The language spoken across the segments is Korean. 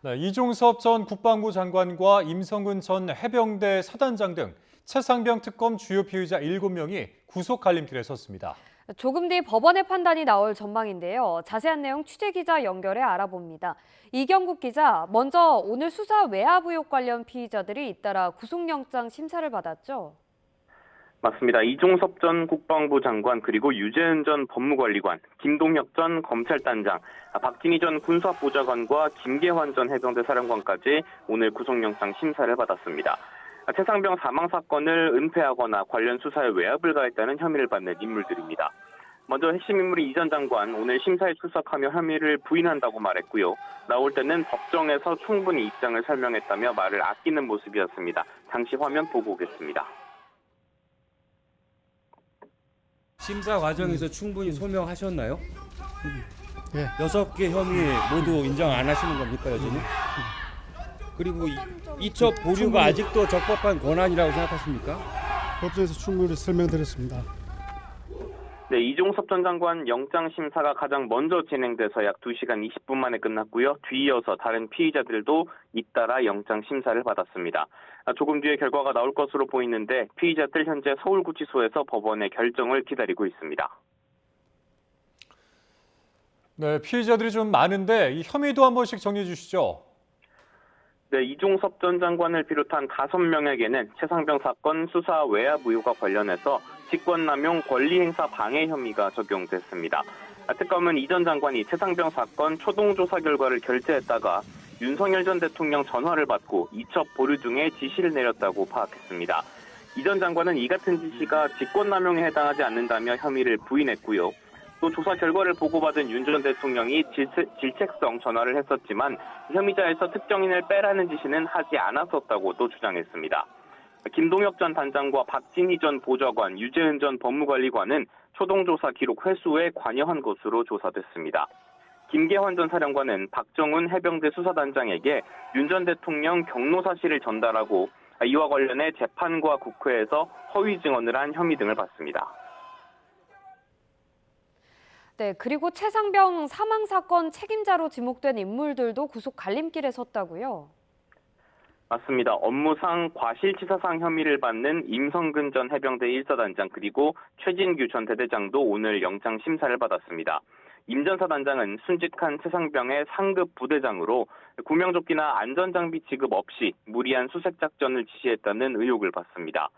네, 이종섭 전 국방부 장관과 임성근 전 해병대 사단장 등 최상병 특검 주요 피의자 7명이 구속 갈림길에 섰습니다. 조금 뒤 법원의 판단이 나올 전망인데요. 자세한 내용 취재기자 연결해 알아봅니다. 이경국 기자, 먼저 오늘 수사 외압 의혹 관련 피의자들이 잇따라 구속영장 심사를 받았죠? 맞습니다. 이종섭 전 국방부 장관 그리고 유재은 전 법무관리관, 김동혁 전 검찰단장, 박진희 전 군사보좌관과 김계환 전 해병대 사령관까지 오늘 구속영장 심사를 받았습니다. 최상병 사망 사건을 은폐하거나 관련 수사에 외압을 가했다는 혐의를 받는 인물들입니다. 먼저 핵심 인물이 이 전 장관 오늘 심사에 출석하며 혐의를 부인한다고 말했고요. 나올 때는 법정에서 충분히 입장을 설명했다며 말을 아끼는 모습이었습니다. 당시 화면 보고 오겠습니다. 심사 과정에서 충분히 소명하셨나요? 예. 6개 혐의 모두 인정 안 하시는 겁니까, 여전히? 그리고 이첩 보류가 아직도 적법한 권한이라고 생각하십니까? 법정에서 충분히 설명드렸습니다. 네, 이종섭 전 장관 영장 심사가 가장 먼저 진행돼서 약 2시간 20분 만에 끝났고요. 뒤이어서 다른 피의자들도 잇따라 영장 심사를 받았습니다. 조금 뒤에 결과가 나올 것으로 보이는데 피의자들 현재 서울구치소에서 법원의 결정을 기다리고 있습니다. 네, 피의자들이 좀 많은데 이 혐의도 한 번씩 정리해 주시죠. 네, 이종섭 전 장관을 비롯한 5명에게는 최상병 사건 수사 외압 의혹과 관련해서 직권남용 권리행사 방해 혐의가 적용됐습니다. 특검은 이 전 장관이 최상병 사건 초동조사 결과를 결재했다가 윤석열 전 대통령 전화를 받고 이첩 보류 등의 지시를 내렸다고 파악했습니다. 이 전 장관은 이 같은 지시가 직권남용에 해당하지 않는다며 혐의를 부인했고요. 또 조사 결과를 보고받은 윤 전 대통령이 질책성 전화를 했었지만 혐의자에서 특정인을 빼라는 지시는 하지 않았었다고 또 주장했습니다. 김동혁 전 단장과 박진희 전 보좌관, 유재은 전 법무관리관은 초동조사 기록 회수에 관여한 것으로 조사됐습니다. 김계환 전 사령관은 박정훈 해병대 수사단장에게 윤 전 대통령 경로 사실을 전달하고 이와 관련해 재판과 국회에서 허위 증언을 한 혐의 등을 받습니다. 네, 그리고 최상병 사망 사건 책임자로 지목된 인물들도 구속 갈림길에 섰다고요? 맞습니다. 업무상 과실치사상 혐의를 받는 임성근 전 해병대 1사단장 그리고 최진규 전 대대장도 오늘 영장 심사를 받았습니다. 임 전 사단장은 순직한 최상병의 상급 부대장으로 구명조끼나 안전장비 지급 없이 무리한 수색작전을 지시했다는 의혹을 받습니다.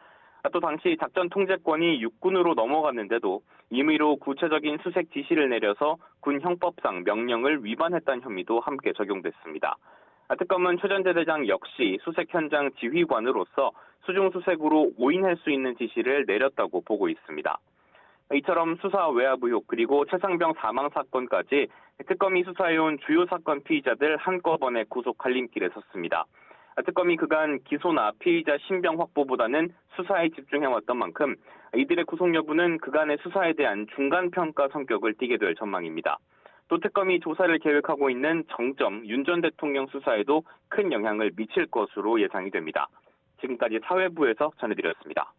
또 당시 작전 통제권이 육군으로 넘어갔는데도 임의로 구체적인 수색 지시를 내려서 군 형법상 명령을 위반했다는 혐의도 함께 적용됐습니다. 특검은 최 전 대대장 역시 수색 현장 지휘관으로서 수중수색으로 오인할 수 있는 지시를 내렸다고 보고 있습니다. 이처럼 수사 외압 의혹 그리고 최상병 사망 사건까지 특검이 수사해온 주요 사건 피의자들 한꺼번에 구속 갈림길에 섰습니다. 특검이 그간 기소나 피의자 신병 확보보다는 수사에 집중해왔던 만큼 이들의 구속 여부는 그간의 수사에 대한 중간평가 성격을 띠게 될 전망입니다. 또 특검이 조사를 계획하고 있는 정점 윤 전 대통령 수사에도 큰 영향을 미칠 것으로 예상이 됩니다. 지금까지 사회부에서 전해드렸습니다.